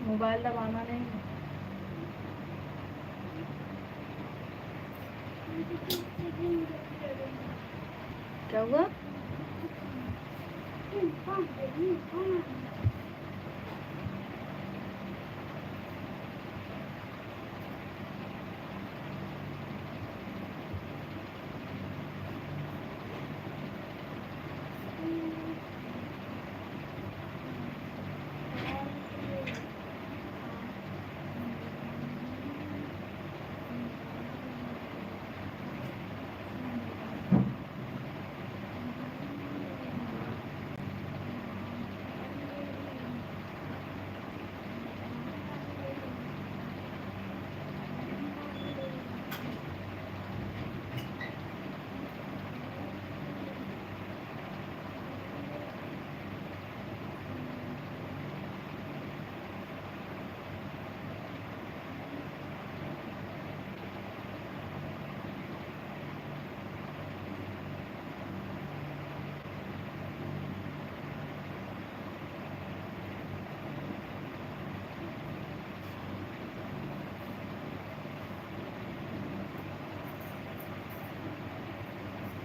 Mobile दबाना नहीं। क्या हुआ?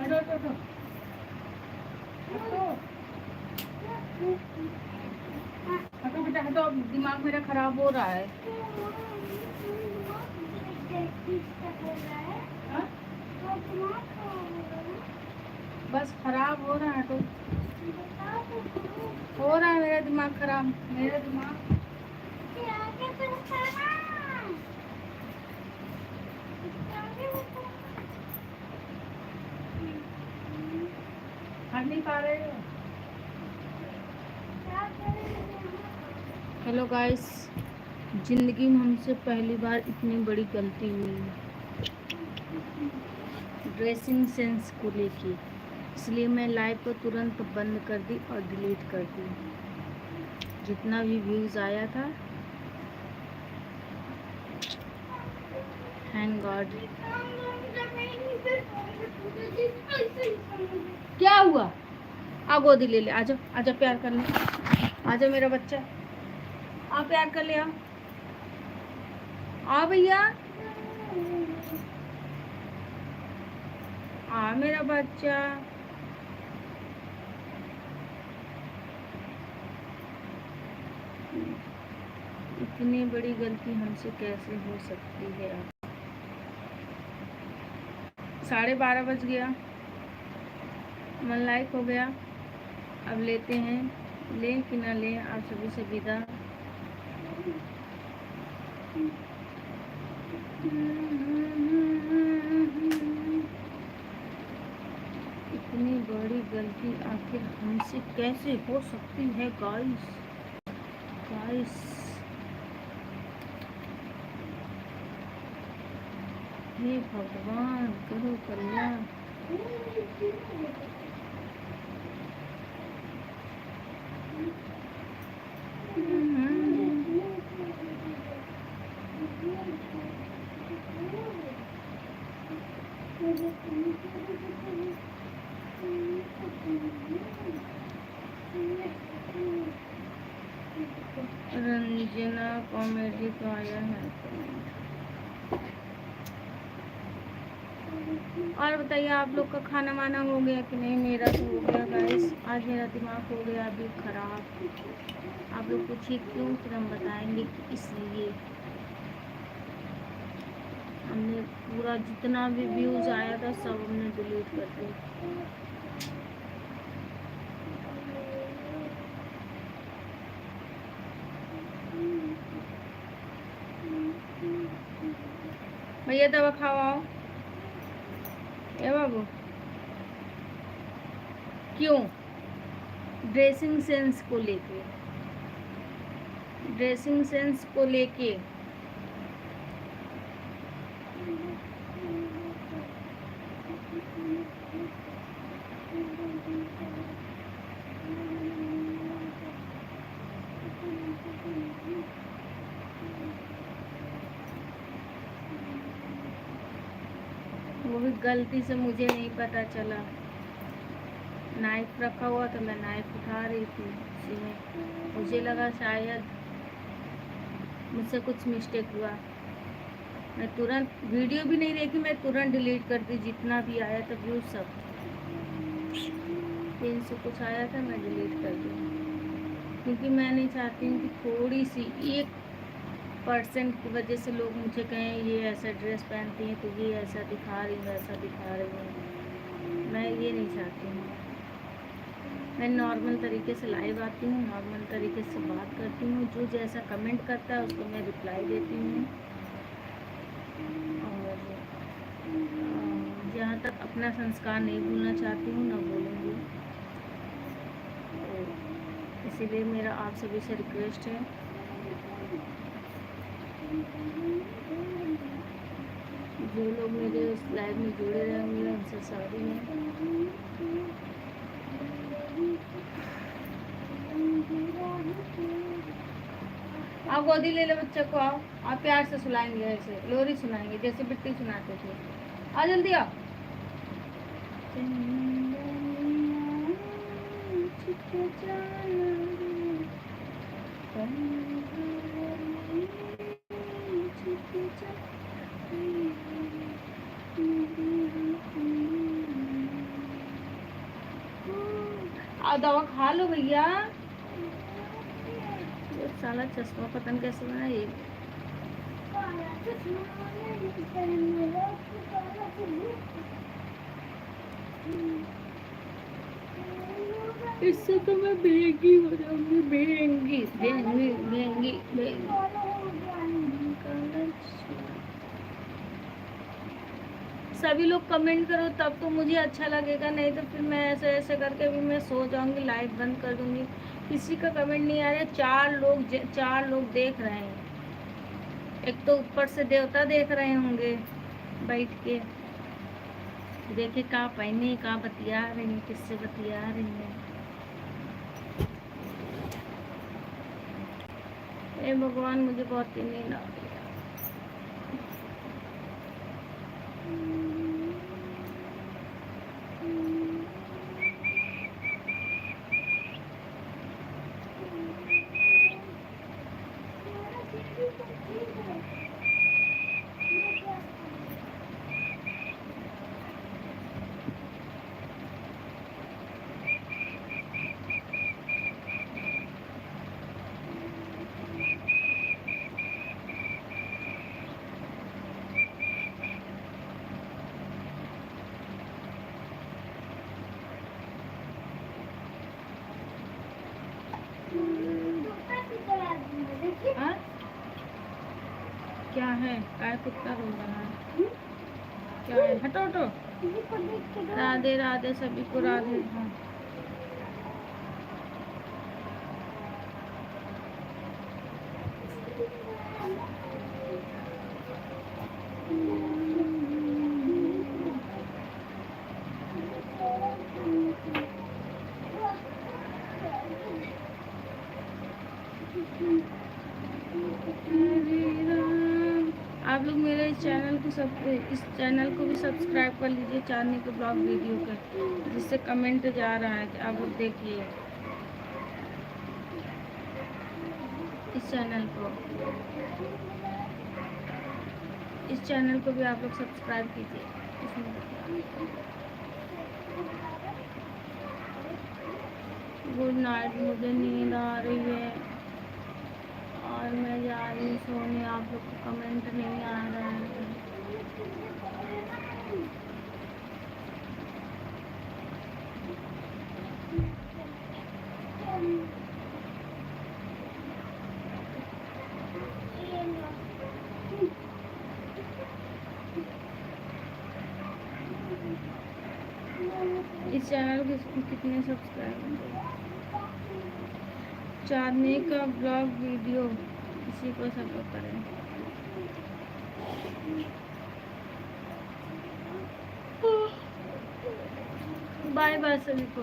हटो हटो हटो हटो बेटा हटो, दिमाग मेरा खराब हो रहा है। हाँ? बस खराब हो रहा है तो हो रहा है मेरा दिमाग खराब, मेरा दिमाग। हट नहीं पा रहे हो। हेलो गाइस, जिंदगी में हमसे पहली बार इतनी बड़ी गलती हुई ड्रेसिंग सेंस को लेके, इसलिए मैं लाइव को तुरंत बंद कर दी और डिलीट कर दी। जितना भी व्यूज आया था, थैंक गॉड। क्या हुआ? आ गोदी ले ले, आजा आजा प्यार कर ले, आजा मेरा बच्चा, आ प्यार कर ले, आ भैया, आ मेरा बच्चा। इतनी बड़ी गलती हमसे कैसे हो सकती है? 12:30 बज गया, मन लाइक हो गया। अब लेते हैं, लें कि ना लें, आप सभी से विदा। इतनी बड़ी गलती आखिर हमसे कैसे हो सकती है गाइस? हे भगवान, करो कल्याण। रंजना कॉमेडी का आया है। और बताइए, आप लोग का खाना वाना हो गया कि नहीं? मेरा तो हो गया गाइस। आज मेरा दिमाग हो गया अभी खराब। आप लोग पूछिए क्यों, फिर हम बताएंगे कि इसलिए। हमने पूरा जितना भी व्यूज आया था सब हमने डिलीट कर दिया। भैया दवा खाओ ए बाबू। क्यों? ड्रेसिंग सेंस को लेके, ड्रेसिंग सेंस को लेके वो भी गलती से मुझे नहीं पता चला। नाइफ रखा हुआ तो मैं नाइफ उठा रही थी, उसी में मुझे लगा शायद मुझसे कुछ मिस्टेक हुआ, मैं तुरंत वीडियो भी नहीं देखी, मैं तुरंत डिलीट कर दी, जितना भी आया था व्यूज सब। 300 कुछ आया था, मैं डिलीट कर दी, क्योंकि मैं नहीं चाहती हूँ कि थोड़ी सी 1% की वजह से लोग मुझे कहें ये ऐसा ड्रेस पहनती हैं तो ये ऐसा दिखा रही है, वैसा दिखा रही है। मैं ये नहीं चाहती हूँ। मैं नॉर्मल तरीके से लाइव आती हूँ, नॉर्मल तरीके से बात करती हूँ, जो जैसा कमेंट करता है उसको मैं रिप्लाई देती हूँ। और जहाँ तक अपना संस्कार नहीं भूलना चाहती हूँ, ना भूलूँगी। तो इसीलिए मेरा आप सभी से रिक्वेस्ट है, जो लोग मेरे उस लाइव में जुड़े रहेंगे उनसे सॉरी है। आप गोदी ले लो बच्चे को, आओ, आप प्यार से सुलाएंगे, ऐसे लोरी सुनाएंगे जैसे बिट्टी सुनाते थे। आ जल्दी आओ। आओ दवा खा लो भैया। साला चश्मा पतन कैसे बना ये। इससे तो मैं बेंगी हो जाऊंगी, बेंगी बेंगी बेंगी बेंगी। सभी लोग कमेंट करो तब तो मुझे अच्छा लगेगा, नहीं तो फिर मैं ऐसे ऐसे करके भी मैं सो जाऊंगी, लाइव बंद कर दूंगी। किसी का कमेंट नहीं आ रहा है। 4 लोग देख रहे हैं। एक तो ऊपर से देवता देख रहे होंगे बैठ के, देखे कहाँ पहने, कहाँ बतिया रही हैं, किससे बतिया रही हैं। ए भगवान, मुझे बहुत ही नींद आ रही है। हाँ? क्या है? काय कुत्ता रो रहा है? क्या है? हटो हटो। राधे राधे सभी को, राधे। हाँ, आप लोग मेरे इस चैनल को भी सब्सक्राइब कर लीजिए, चांदनी के ब्लॉग वीडियो के, जिससे कमेंट जा रहा है। आप लोग देखिए इस चैनल को भी आप लोग सब्सक्राइब कीजिए। गुड नाइट, मुझे नींद आ रही है और मैं जा रही हूँ सोने। आप लोग को कमेंट नहीं आ रहा है। इस चैनल के कितने सब्सक्राइबर? चांदनी का ब्लॉग वीडियो, इसी को सपोर्ट करें। बाय बाय सभी को।